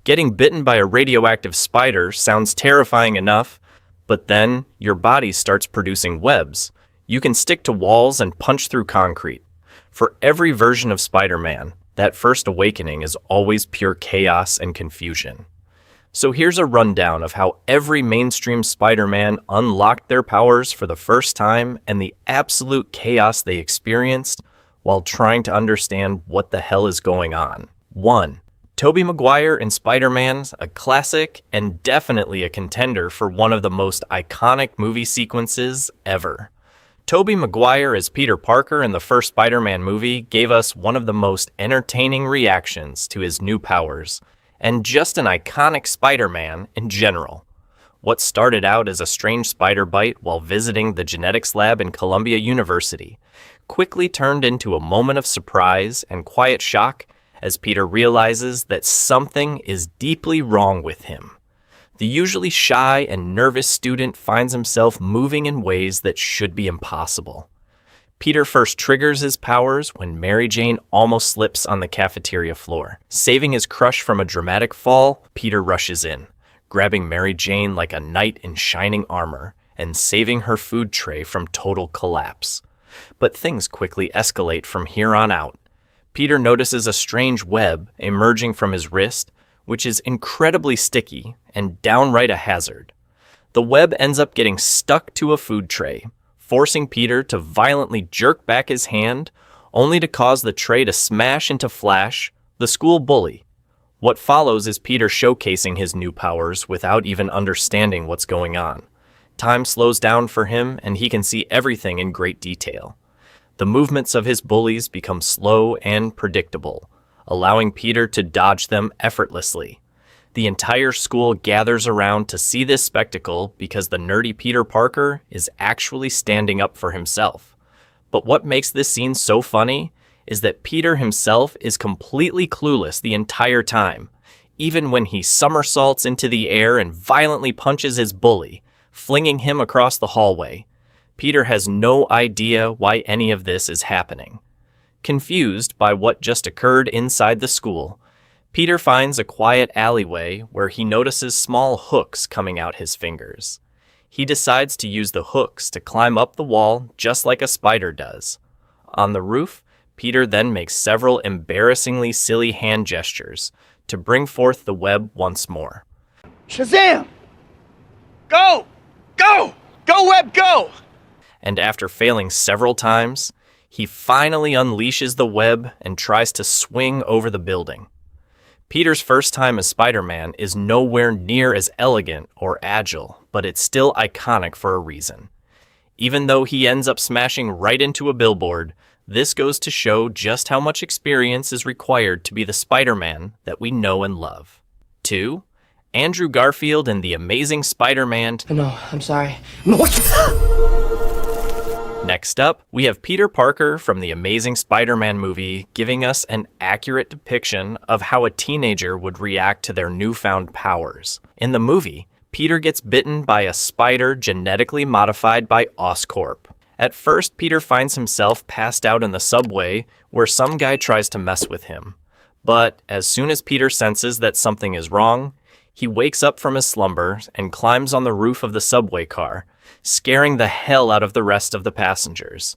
Getting bitten by a radioactive spider sounds terrifying enough, but then your body starts producing webs. You can stick to walls and punch through concrete. For every version of Spider-Man, that first awakening is always pure chaos and confusion. So here's a rundown of how every mainstream Spider-Man unlocked their powers for the first time and the absolute chaos they experienced while trying to understand what the hell is going on. 1. Tobey Maguire in Spider-Man's a classic and definitely a contender for one of the most iconic movie sequences ever. Tobey Maguire as Peter Parker in the first Spider-Man movie gave us one of the most entertaining reactions to his new powers, and just an iconic Spider-Man in general. What started out as a strange spider bite while visiting the genetics lab in Columbia University quickly turned into a moment of surprise and quiet shock as Peter realizes that something is deeply wrong with him. The usually shy and nervous student finds himself moving in ways that should be impossible. Peter first triggers his powers when Mary Jane almost slips on the cafeteria floor. Saving his crush from a dramatic fall, Peter rushes in, grabbing Mary Jane like a knight in shining armor and saving her food tray from total collapse. But things quickly escalate from here on out. Peter notices a strange web emerging from his wrist, which is incredibly sticky and downright a hazard. The web ends up getting stuck to a food tray, forcing Peter to violently jerk back his hand, only to cause the tray to smash into Flash, the school bully. What follows is Peter showcasing his new powers without even understanding what's going on. Time slows down for him, and he can see everything in great detail. The movements of his bullies become slow and predictable, allowing Peter to dodge them effortlessly. The entire school gathers around to see this spectacle because the nerdy Peter Parker is actually standing up for himself. But what makes this scene so funny is that Peter himself is completely clueless the entire time, even when he somersaults into the air and violently punches his bully, flinging him across the hallway. Peter has no idea why any of this is happening. Confused by what just occurred inside the school, Peter finds a quiet alleyway where he notices small hooks coming out his fingers. He decides to use the hooks to climb up the wall just like a spider does. On the roof, Peter then makes several embarrassingly silly hand gestures to bring forth the web once more. Shazam! Go! Go! Go, web, go! And after failing several times, he finally unleashes the web and tries to swing over the building. Peter's first time as Spider-Man is nowhere near as elegant or agile, but it's still iconic for a reason. Even though he ends up smashing right into a billboard, this goes to show just how much experience is required to be the Spider-Man that we know and love. 2. Andrew Garfield in The Amazing Spider-Man. No, I'm sorry. Next up, we have Peter Parker from the Amazing Spider-Man movie giving us an accurate depiction of how a teenager would react to their newfound powers. In the movie, Peter gets bitten by a spider genetically modified by Oscorp. At first, Peter finds himself passed out in the subway where some guy tries to mess with him. But as soon as Peter senses that something is wrong, he wakes up from his slumber and climbs on the roof of the subway car, scaring the hell out of the rest of the passengers.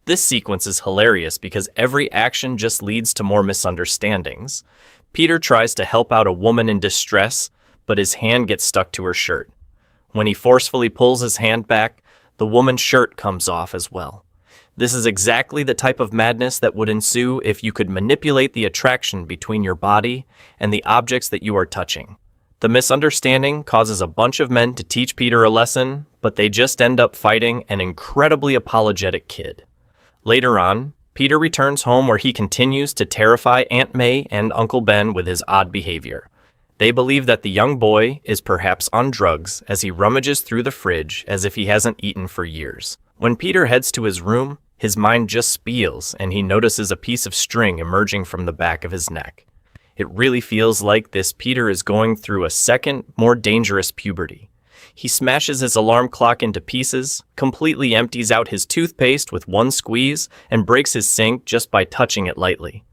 This sequence is hilarious because every action just leads to more misunderstandings. Peter tries to help out a woman in distress, but his hand gets stuck to her shirt. When he forcefully pulls his hand back, the woman's shirt comes off as well. This is exactly the type of madness that would ensue if you could manipulate the attraction between your body and the objects that you are touching. The misunderstanding causes a bunch of men to teach Peter a lesson, but they just end up fighting an incredibly apologetic kid. Later on, Peter returns home where he continues to terrify Aunt May and Uncle Ben with his odd behavior. They believe that the young boy is perhaps on drugs as he rummages through the fridge as if he hasn't eaten for years. When Peter heads to his room, his mind just spiels and he notices a piece of string emerging from the back of his neck. It really feels like this Peter is going through a second, more dangerous puberty. He smashes his alarm clock into pieces, completely empties out his toothpaste with one squeeze, and breaks his sink just by touching it lightly.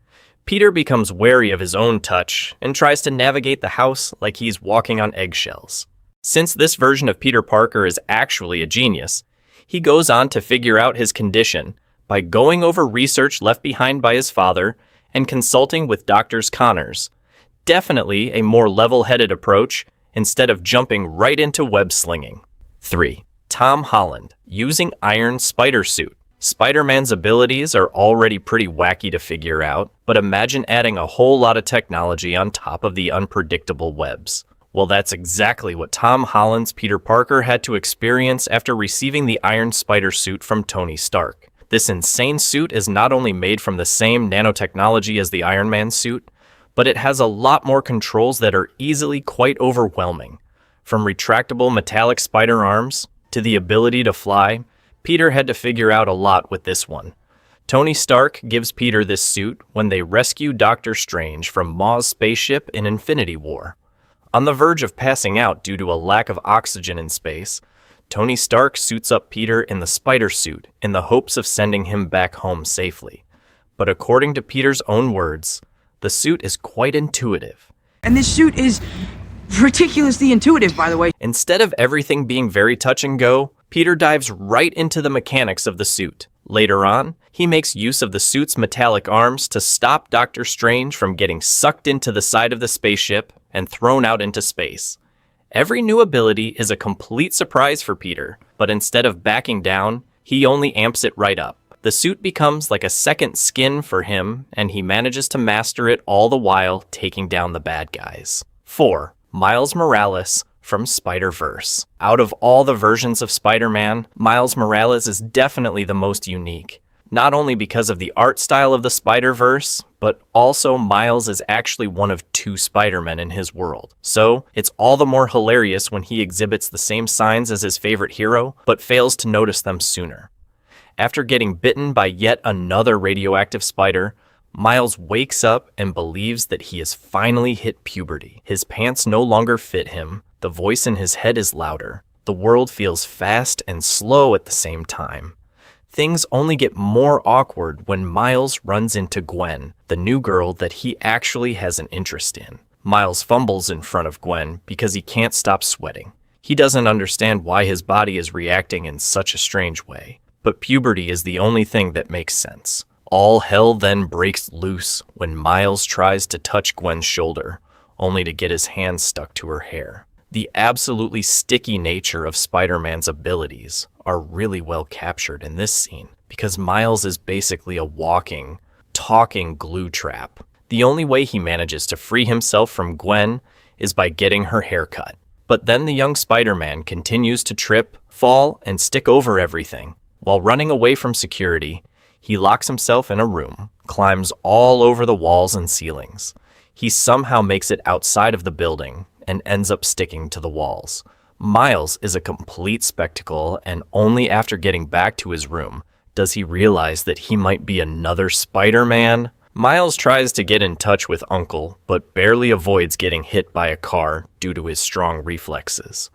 Peter becomes wary of his own touch and tries to navigate the house like he's walking on eggshells. Since this version of Peter Parker is actually a genius, he goes on to figure out his condition by going over research left behind by his father and consulting with Doctors Connors. Definitely a more level-headed approach instead of jumping right into web slinging. 3. Tom Holland, using iron spider suit. Spider-Man's abilities are already pretty wacky to figure out, but imagine adding a whole lot of technology on top of the unpredictable webs. Well, that's exactly what Tom Holland's Peter Parker had to experience after receiving the iron spider suit from Tony Stark. This insane suit is not only made from the same nanotechnology as the Iron Man suit, but it has a lot more controls that are easily quite overwhelming. From retractable metallic spider arms to the ability to fly, Peter had to figure out a lot with this one. Tony Stark gives Peter this suit when they rescue Doctor Strange from Maw's spaceship in Infinity War. On the verge of passing out due to a lack of oxygen in space, Tony Stark suits up Peter in the spider suit in the hopes of sending him back home safely. But according to Peter's own words, the suit is quite intuitive. And this suit is ridiculously intuitive, by the way. Instead of everything being very touch and go, Peter dives right into the mechanics of the suit. Later on, he makes use of the suit's metallic arms to stop Doctor Strange from getting sucked into the side of the spaceship and thrown out into space. Every new ability is a complete surprise for Peter, but instead of backing down, he only amps it right up. The suit becomes like a second skin for him, and he manages to master it all the while taking down the bad guys. 4. Miles Morales from Spider-Verse. Out of all the versions of Spider-Man, Miles Morales is definitely the most unique. Not only because of the art style of the Spider-Verse, but also Miles is actually one of 2 Spider-Men in his world. So, it's all the more hilarious when he exhibits the same signs as his favorite hero, but fails to notice them sooner. After getting bitten by yet another radioactive spider, Miles wakes up and believes that he has finally hit puberty. His pants no longer fit him, the voice in his head is louder, the world feels fast and slow at the same time. Things only get more awkward when Miles runs into Gwen, the new girl that he actually has an interest in. Miles fumbles in front of Gwen because he can't stop sweating. He doesn't understand why his body is reacting in such a strange way, but puberty is the only thing that makes sense. All hell then breaks loose when Miles tries to touch Gwen's shoulder, only to get his hand stuck to her hair. The absolutely sticky nature of Spider-Man's abilities are really well captured in this scene, because Miles is basically a walking, talking glue trap. The only way he manages to free himself from Gwen is by getting her hair cut. But then the young Spider-Man continues to trip, fall, and stick over everything. While running away from security, he locks himself in a room, climbs all over the walls and ceilings. He somehow makes it outside of the building and ends up sticking to the walls. Miles is a complete spectacle, and only after getting back to his room does he realize that he might be another Spider-Man. Miles tries to get in touch with Uncle, but barely avoids getting hit by a car due to his strong reflexes.